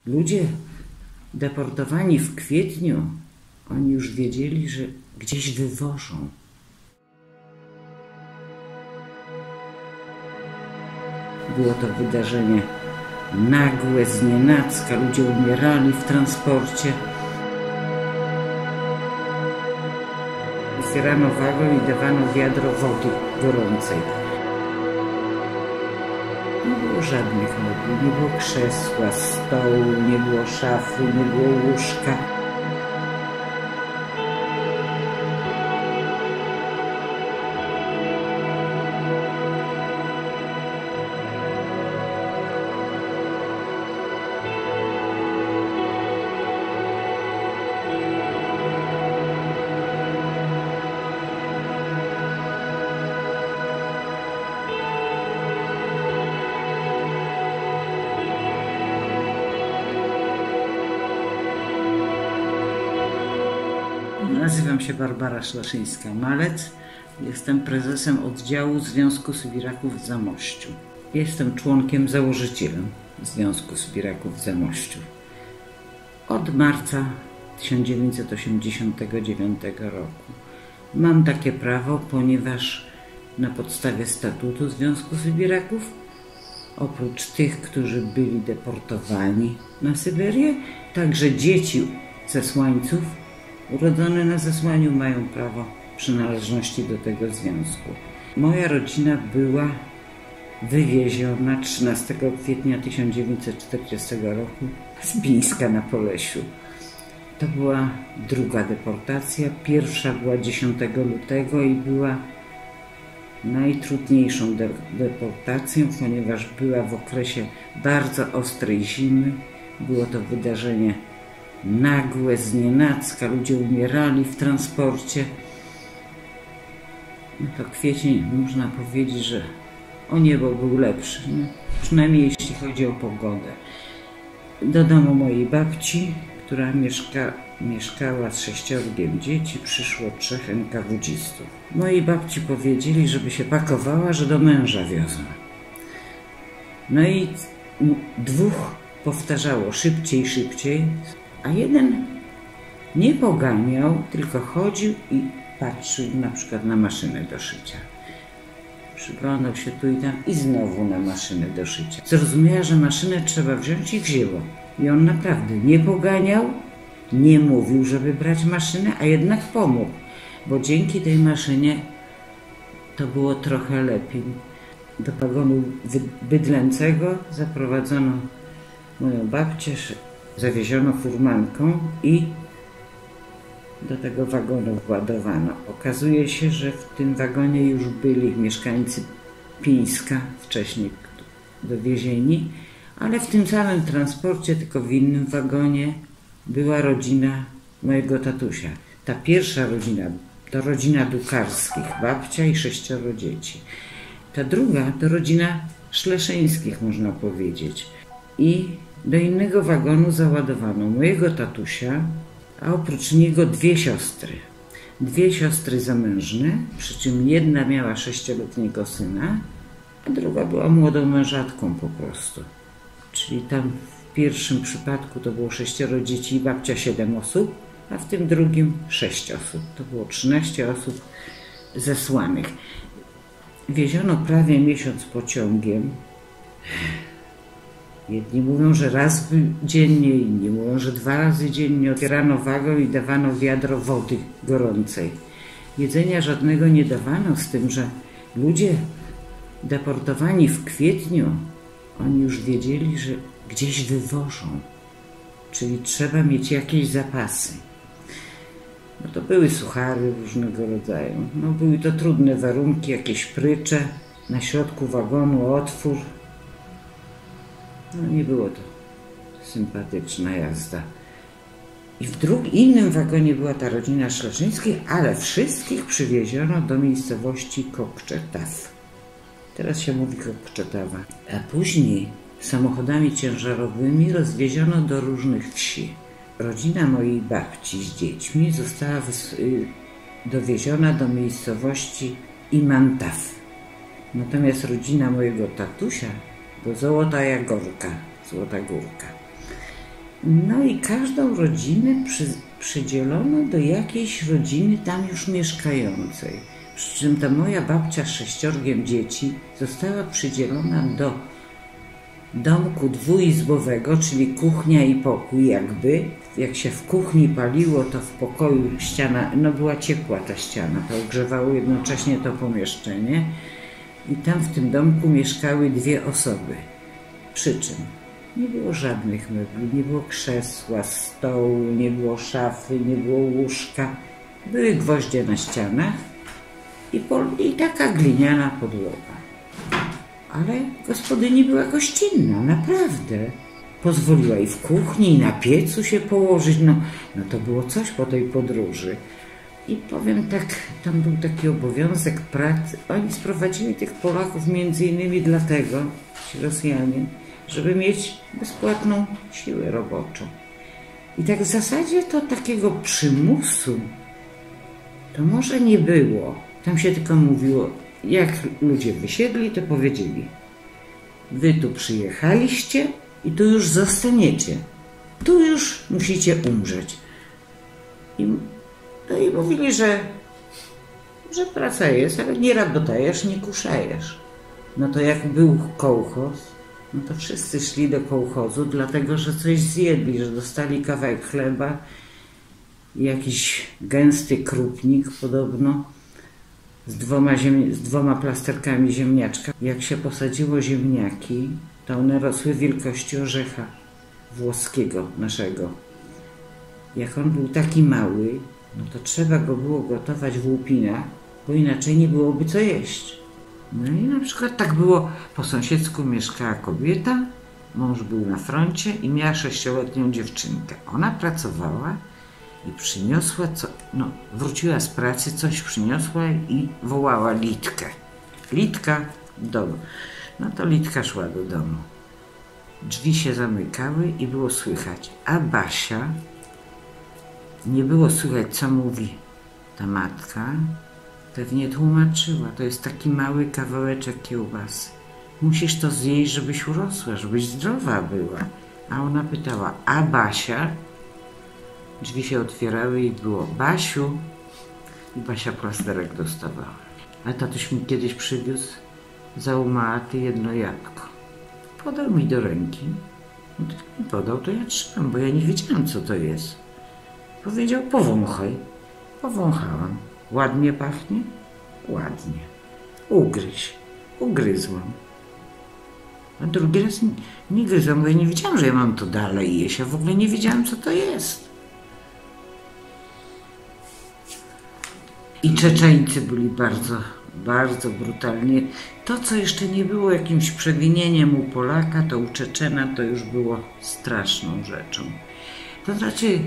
Ludzie deportowani w kwietniu, oni już wiedzieli, że gdzieś wywożą. Było to wydarzenie nagłe, znienacka. Ludzie umierali w transporcie. Otwierano wagon i dawano wiadro wody gorącej. Nie było żadnych mebli, nie było krzesła, stołu, nie było szafy, nie było łóżka. Nazywam się Barbara Szlaszyńska-Malec. Jestem prezesem oddziału Związku Sybiraków w Zamościu. Jestem członkiem założycielem Związku Sybiraków w Zamościu. Od marca 1989 roku. Mam takie prawo, ponieważ na podstawie statutu Związku Sybiraków, oprócz tych, którzy byli deportowani na Syberię, także dzieci zesłańców urodzone na zesłaniu mają prawo przynależności do tego związku. Moja rodzina była wywieziona 13 kwietnia 1940 roku z Pińska na Polesiu. To była druga deportacja. Pierwsza była 10 lutego i była najtrudniejszą deportacją, ponieważ była w okresie bardzo ostrej zimy. Było to wydarzenie nagłe, znienacka. Ludzie umierali w transporcie. No to kwiecień, można powiedzieć, że o niebo był lepszy, no, przynajmniej jeśli chodzi o pogodę. Do domu mojej babci, która mieszkała z 6 dzieci, przyszło 3 NKWD-zistów. Mojej babci powiedzieli, żeby się pakowała, że do męża wiozą. No i 2 powtarzało szybciej, szybciej, a jeden nie poganiał, tylko chodził i patrzył na przykład na maszynę do szycia. Przyglądał się tu i tam i znowu na maszynę do szycia. Zrozumiała, że maszynę trzeba wziąć i wzięło. I on naprawdę nie poganiał, nie mówił, żeby brać maszynę, a jednak pomógł. Bo dzięki tej maszynie to było trochę lepiej. Do wagonu bydlęcego zaprowadzono moją babcię, zawieziono furmanką i do tego wagonu władowano. Okazuje się, że w tym wagonie już byli mieszkańcy Pińska, wcześniej dowiezieni, ale w tym samym transporcie, tylko w innym wagonie, była rodzina mojego tatusia. Ta pierwsza rodzina to rodzina Dukarskich, babcia i 6 dzieci. Ta druga to rodzina Szleszyńskich, można powiedzieć. I do innego wagonu załadowano mojego tatusia, a oprócz niego 2 siostry. 2 siostry zamężne, przy czym jedna miała 6-letniego syna, a druga była młodą mężatką po prostu. Czyli tam w pierwszym przypadku to było 6 dzieci i babcia 7 osób, a w tym drugim 6 osób. To było 13 osób zesłanych. Wieziono prawie miesiąc pociągiem. Jedni mówią, że raz dziennie, inni mówią, że 2 razy dziennie. Otwierano wagon i dawano wiadro wody gorącej. Jedzenia żadnego nie dawano, z tym, że ludzie deportowani w kwietniu, oni już wiedzieli, że gdzieś wywożą. Czyli trzeba mieć jakieś zapasy. No to były suchary różnego rodzaju. No były to trudne warunki, jakieś prycze, na środku wagonu otwór. No nie było to sympatyczna jazda. I w innym wagonie była ta rodzina Szleszyńskich, ale wszystkich przywieziono do miejscowości Kokczetaw. Teraz się mówi Kokczetawa. A później samochodami ciężarowymi rozwieziono do różnych wsi. Rodzina mojej babci z dziećmi została dowieziona do miejscowości Imantaw. Natomiast rodzina mojego tatusia do Złota Jagórka, Złota Górka. No i każdą rodzinę przydzielono do jakiejś rodziny tam już mieszkającej. Przy czym ta moja babcia z 6 dzieci została przydzielona do domku dwuizbowego, czyli kuchnia i pokój jakby. Jak się w kuchni paliło, to w pokoju ściana, no była ciepła ta ściana, to ogrzewało jednocześnie to pomieszczenie. I tam w tym domku mieszkały 2 osoby. Przy czym nie było żadnych mebli, nie było krzesła, stołu, nie było szafy, nie było łóżka. Były gwoździe na ścianach i taka gliniana podłoga. Ale gospodyni była gościnna, naprawdę. Pozwoliła i w kuchni, i na piecu się położyć. No to było coś po tej podróży. I powiem tak, tam był taki obowiązek pracy. Oni sprowadzili tych Polaków między innymi dlatego, ci Rosjanie, żeby mieć bezpłatną siłę roboczą. I tak w zasadzie to takiego przymusu to może nie było. Tam się tylko mówiło, jak ludzie wysiedli, to powiedzieli: wy tu przyjechaliście i tu już zostaniecie. Tu już musicie umrzeć. No i mówili, że praca jest, ale nie rabotajesz, nie kuszajesz. No to jak był kołchoz, no to wszyscy szli do kołchozu, dlatego że coś zjedli, że dostali kawałek chleba i jakiś gęsty krupnik podobno z 2 plasterkami ziemniaczka. Jak się posadziło ziemniaki, to one rosły wielkości orzecha włoskiego naszego. Jak on był taki mały, no to trzeba go było gotować w łupinach, bo inaczej nie byłoby co jeść. No i na przykład tak było, po sąsiedzku mieszkała kobieta, mąż był na froncie i miała 6-letnią dziewczynkę. Ona pracowała i przyniosła, wróciła z pracy, coś przyniosła i wołała Litkę. Litka do domu. No to Litka szła do domu. Drzwi się zamykały i było słychać, a Basia, nie było słychać, co mówi ta matka, pewnie tłumaczyła, to jest taki mały kawałeczek kiełbasy. Musisz to zjeść, żebyś urosła, żebyś zdrowa była. A ona pytała, a Basia? Drzwi się otwierały i było, Basiu. I Basia plasterek dostawała. A tatuś mi kiedyś przywiózł za umaty jedno jabłko. Podał mi do ręki. I podał, to ja trzymam, bo ja nie wiedziałam, co to jest. Powiedział, powąchaj. Powąchałam. Ładnie pachnie? Ładnie. Ugryź. Ugryzłam. A drugi raz nie gryzłam, bo ja nie wiedziałam, że ja mam to dalej jeść. Ja w ogóle nie wiedziałam, co to jest. I Czeczeńcy byli bardzo, bardzo brutalnie. To, co jeszcze nie było jakimś przewinieniem u Polaka, to u Czeczena to już było straszną rzeczą. To znaczy,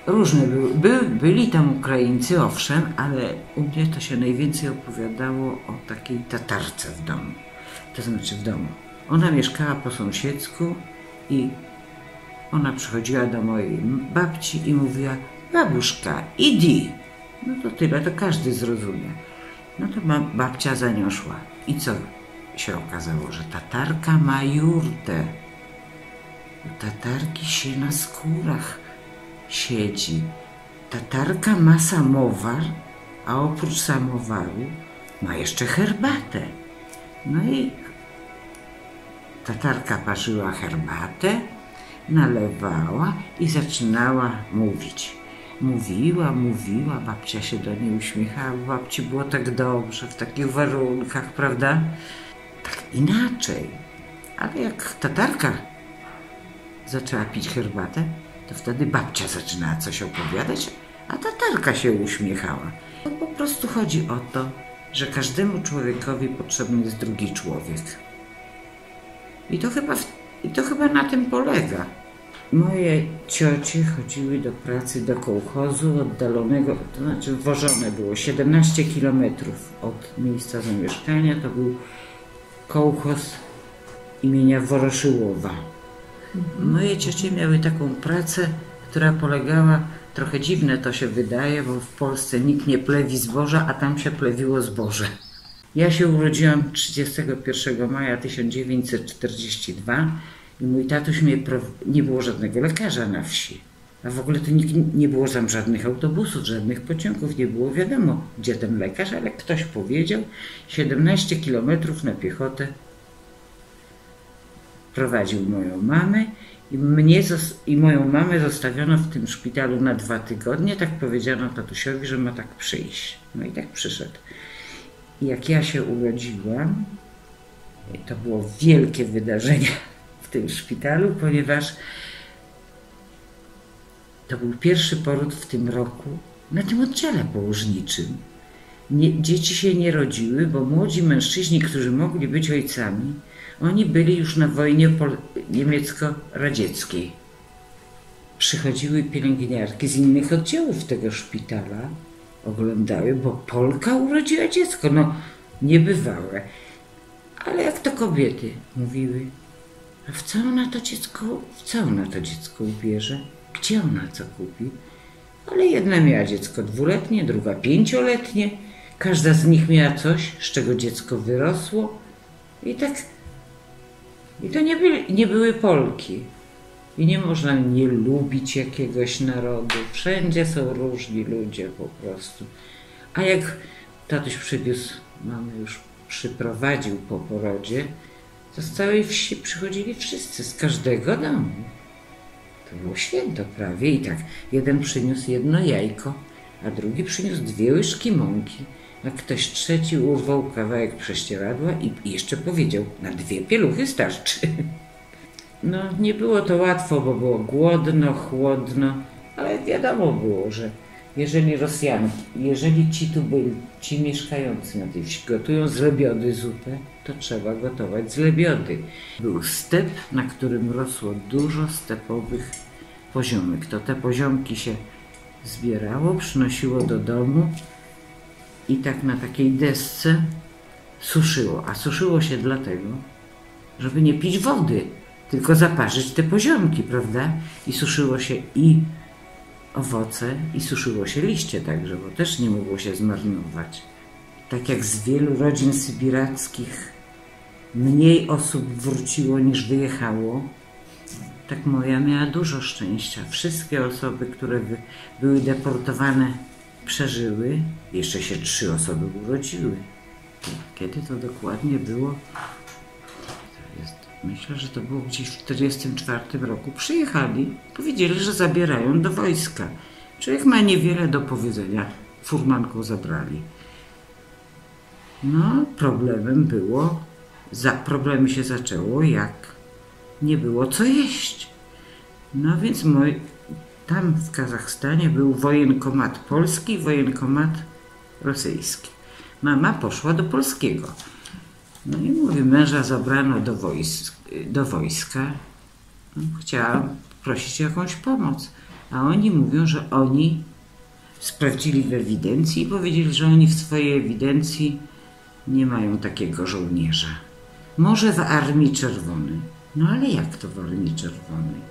różne byli tam Ukraińcy, owszem, ale u mnie to się najwięcej opowiadało o takiej Tatarce w domu. To znaczy w domu. Ona mieszkała po sąsiedzku i ona przychodziła do mojej babci i mówiła, babuszka, idi. No to tyle, to każdy zrozumie. No to babcia za nią szła. I co się okazało? Że Tatarka ma jurtę. U Tatarki się na skórach siedzi. Tatarka ma samowar, a oprócz samowaru ma jeszcze herbatę. No i Tatarka parzyła herbatę, nalewała i zaczynała mówić. Mówiła, babcia się do niej uśmiechała, babci było tak dobrze, w takich warunkach, prawda? Tak inaczej. Ale jak Tatarka zaczęła pić herbatę, to wtedy babcia zaczynała coś opowiadać, a Tatarka się uśmiechała. To po prostu chodzi o to, że każdemu człowiekowi potrzebny jest drugi człowiek. I to chyba na tym polega. Moje ciocie chodziły do pracy do kołchozu oddalonego, to znaczy wożone było 17 kilometrów od miejsca zamieszkania. To był kołchoz imienia Woroszyłowa. Moje ciocie miały taką pracę, która polegała, trochę dziwne to się wydaje, bo w Polsce nikt nie plewi zboża, a tam się plewiło zboże. Ja się urodziłam 31 maja 1942 I mój tatuś nie było żadnego lekarza na wsi. A w ogóle to nie było tam żadnych autobusów, żadnych pociągów, nie było wiadomo, gdzie ten lekarz, ale ktoś powiedział, 17 kilometrów na piechotę prowadził moją mamę i moją mamę zostawiono w tym szpitalu na 2 tygodnie. Tak powiedziano tatusiowi, że ma tak przyjść. No i tak przyszedł. I jak ja się urodziłam, to było wielkie wydarzenie w tym szpitalu, ponieważ to był pierwszy poród w tym roku na tym oddziale położniczym. Dzieci się nie rodziły, bo młodzi mężczyźni, którzy mogli być ojcami, oni byli już na wojnie niemiecko-radzieckiej. Przychodziły pielęgniarki z innych oddziałów tego szpitala, oglądały, bo Polka urodziła dziecko. No, niebywałe. Ale jak to kobiety mówiły, a w co ona to dziecko ubierze? Gdzie ona co kupi? Ale jedna miała dziecko 2-letnie, druga 5-letnie. Każda z nich miała coś, z czego dziecko wyrosło. I to nie były Polki. I nie można nie lubić jakiegoś narodu. Wszędzie są różni ludzie po prostu. A jak tatuś przywiózł, mamy już przyprowadził po porodzie, to z całej wsi przychodzili wszyscy, z każdego domu. To było święto prawie i tak. Jeden przyniósł 1 jajko, a drugi przyniósł 2 łyżki mąki, a ktoś trzeci urwał kawałek prześcieradła i jeszcze powiedział, na 2 pieluchy starczy. No nie było to łatwo, bo było głodno, chłodno, ale wiadomo było, że jeżeli ci mieszkający na tej wsi gotują z lebiody zupę, to trzeba gotować z lebiody. Był step, na którym rosło dużo stepowych poziomek. To te poziomki się zbierało, przynosiło do domu i tak na takiej desce suszyło. A suszyło się dlatego, żeby nie pić wody, tylko zaparzyć te poziomki, prawda? I suszyło się i owoce, i suszyło się liście także, bo też nie mogło się zmarnować. Tak jak z wielu rodzin sybirackich mniej osób wróciło niż wyjechało, tak moja miała dużo szczęścia. Wszystkie osoby, które były deportowane, przeżyły. Jeszcze się 3 osoby urodziły. Kiedy to dokładnie było? Myślę, że to było gdzieś w 1944 roku. Przyjechali, powiedzieli, że zabierają do wojska. Człowiek ma niewiele do powiedzenia. Furmanką zabrali. No, problemy się zaczęło, jak nie było co jeść. No więc tam w Kazachstanie był wojenkomat polski i wojenkomat rosyjski. Mama poszła do polskiego. No i mówi, męża zabrano do wojska. No, chciała prosić o jakąś pomoc. A oni mówią, że oni sprawdzili w ewidencji i powiedzieli, że oni w swojej ewidencji nie mają takiego żołnierza. Może w Armii Czerwonej. No ale jak to w Armii Czerwonej?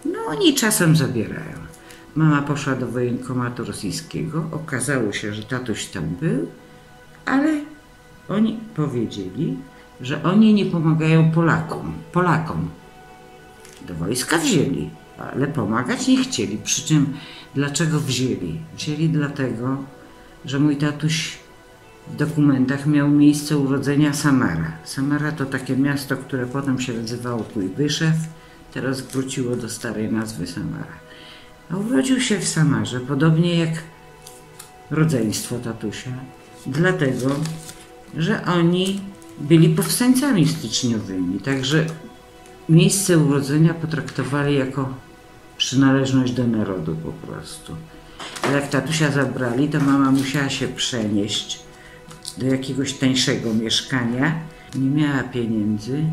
No oni czasem zabierają. Mama poszła do wojenkomatu rosyjskiego. Okazało się, że tatuś tam był, ale oni powiedzieli, że oni nie pomagają Polakom. Do wojska wzięli, ale pomagać nie chcieli. Przy czym dlaczego wzięli? Wzięli dlatego, że mój tatuś w dokumentach miał miejsce urodzenia Samara. Samara to takie miasto, które potem się nazywało Kujbyszew, teraz wróciło do starej nazwy Samara. A urodził się w Samarze, podobnie jak rodzeństwo tatusia, dlatego, że oni byli powstańcami styczniowymi, także miejsce urodzenia potraktowali jako przynależność do narodu po prostu. Ale jak tatusia zabrali, to mama musiała się przenieść do jakiegoś tańszego mieszkania. Nie miała pieniędzy,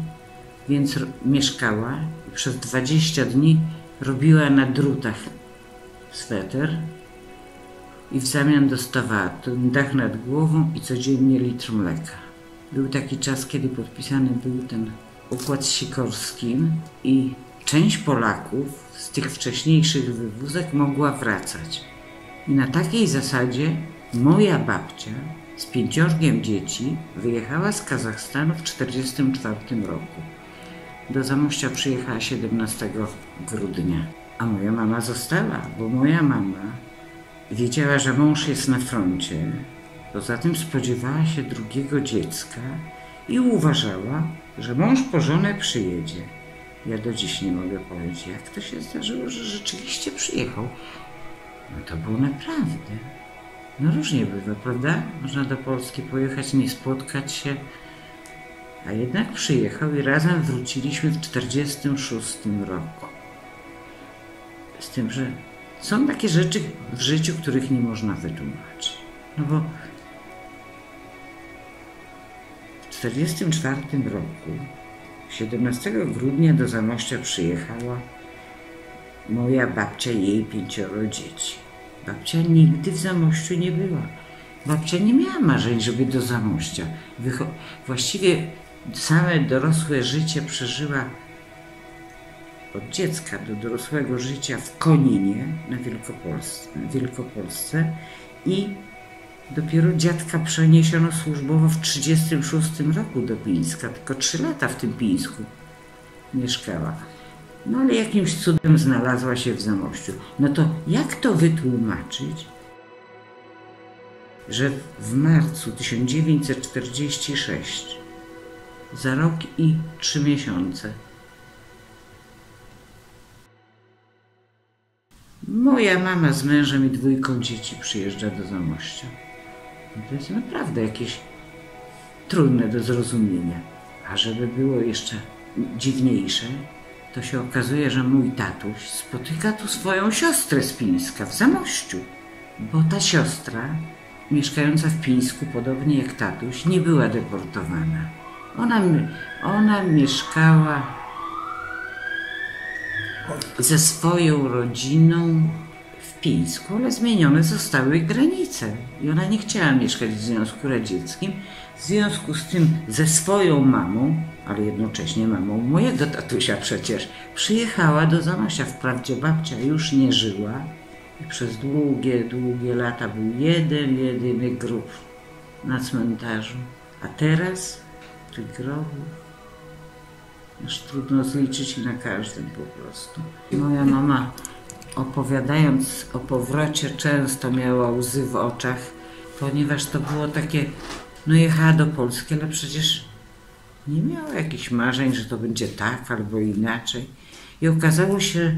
więc mieszkała i przez 20 dni robiła na drutach sweter i w zamian dostawała dach nad głową i codziennie litr mleka. Był taki czas, kiedy podpisany był ten układ z Sikorskim i część Polaków z tych wcześniejszych wywózek mogła wracać. I na takiej zasadzie moja babcia z 5 dzieci wyjechała z Kazachstanu w 1944 roku. Do Zamościa przyjechała 17 grudnia, a moja mama została, bo moja mama wiedziała, że mąż jest na froncie. Poza tym spodziewała się drugiego dziecka i uważała, że mąż po żonę przyjedzie. Ja do dziś nie mogę powiedzieć, jak to się zdarzyło, że rzeczywiście przyjechał. No to było naprawdę. No różnie bywa, prawda? Można do Polski pojechać, nie spotkać się. A jednak przyjechał i razem wróciliśmy w 1946 roku. Z tym, że są takie rzeczy w życiu, których nie można wytłumaczyć. No bo w 1944 roku, 17 grudnia do Zamościa przyjechała moja babcia i jej 5 dzieci. Babcia nigdy w Zamościu nie była. Babcia nie miała marzeń, żeby do Zamościa. Właściwie same dorosłe życie przeżyła od dziecka do dorosłego życia w Koninie na Wielkopolsce i dopiero dziadka przeniesiono służbowo w 1936 roku do Pińska. Tylko 3 lata w tym Pińsku mieszkała. No ale jakimś cudem znalazła się w Zamościu. No to jak to wytłumaczyć, że w marcu 1946, za rok i 3 miesiące, moja mama z mężem i 2 dzieci przyjeżdża do Zamościa. No to jest naprawdę jakieś trudne do zrozumienia. A żeby było jeszcze dziwniejsze, to się okazuje, że mój tatuś spotyka tu swoją siostrę z Pińska w Zamościu. Bo ta siostra, mieszkająca w Pińsku, podobnie jak tatuś, nie była deportowana. Ona mieszkała ze swoją rodziną w Pińsku, ale zmienione zostały granice. I ona nie chciała mieszkać w Związku Radzieckim. W związku z tym ze swoją mamą, ale jednocześnie mamą mojego tatusia przecież, przyjechała do Zamościa. Wprawdzie babcia już nie żyła i przez długie lata był jedyny grób na cmentarzu. A teraz tych grobów aż trudno zliczyć na każdym po prostu. Moja mama, opowiadając o powrocie, często miała łzy w oczach, ponieważ to było takie, no jechała do Polski, ale przecież nie miała jakichś marzeń, że to będzie tak albo inaczej. I okazało się,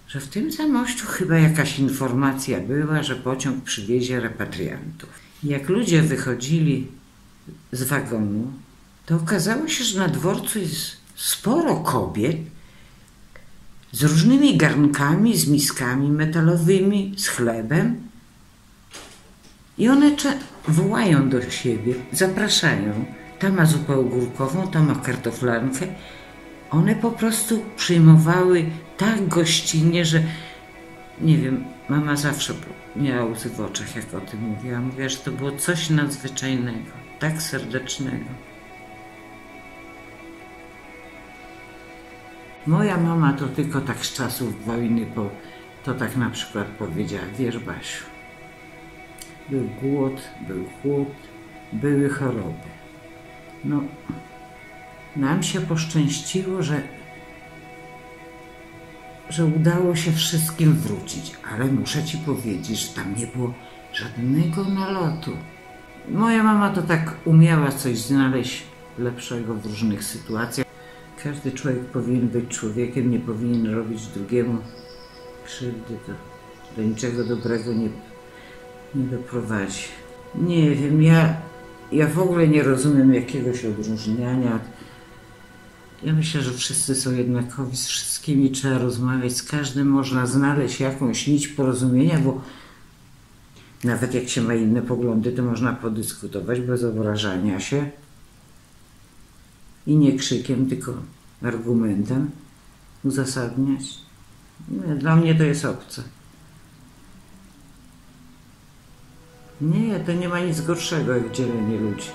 że w tym Zamościu chyba jakaś informacja była, że pociąg przywiezie repatriantów. I jak ludzie wychodzili z wagonu, to okazało się, że na dworcu jest sporo kobiet z różnymi garnkami, z miskami metalowymi, z chlebem. I one wołają do siebie, zapraszają. Ta ma zupę ogórkową, ta ma kartoflankę. One po prostu przyjmowały tak gościnnie, że nie wiem, mama zawsze miała łzy w oczach, jak o tym mówiła. Mówiła, że to było coś nadzwyczajnego, tak serdecznego. Moja mama to tylko tak z czasów wojny, bo to tak na przykład powiedziała: wiesz, Basiu, był głód, był chłód, były choroby. No, nam się poszczęściło, że udało się wszystkim wrócić, ale muszę ci powiedzieć, że tam nie było żadnego nalotu. Moja mama to tak umiała coś znaleźć lepszego w różnych sytuacjach. Każdy człowiek powinien być człowiekiem, nie powinien robić drugiemu krzywdy, to do niczego dobrego nie doprowadzi. Nie wiem, ja w ogóle nie rozumiem jakiegoś odróżniania. Ja myślę, że wszyscy są jednakowi, z wszystkimi trzeba rozmawiać, z każdym można znaleźć jakąś nić porozumienia, bo nawet jak się ma inne poglądy, to można podyskutować bez obrażania się i nie krzykiem, tylko argumentem uzasadniać. Dla mnie to jest obce. Nie, to nie ma nic gorszego jak dzielenie ludzi.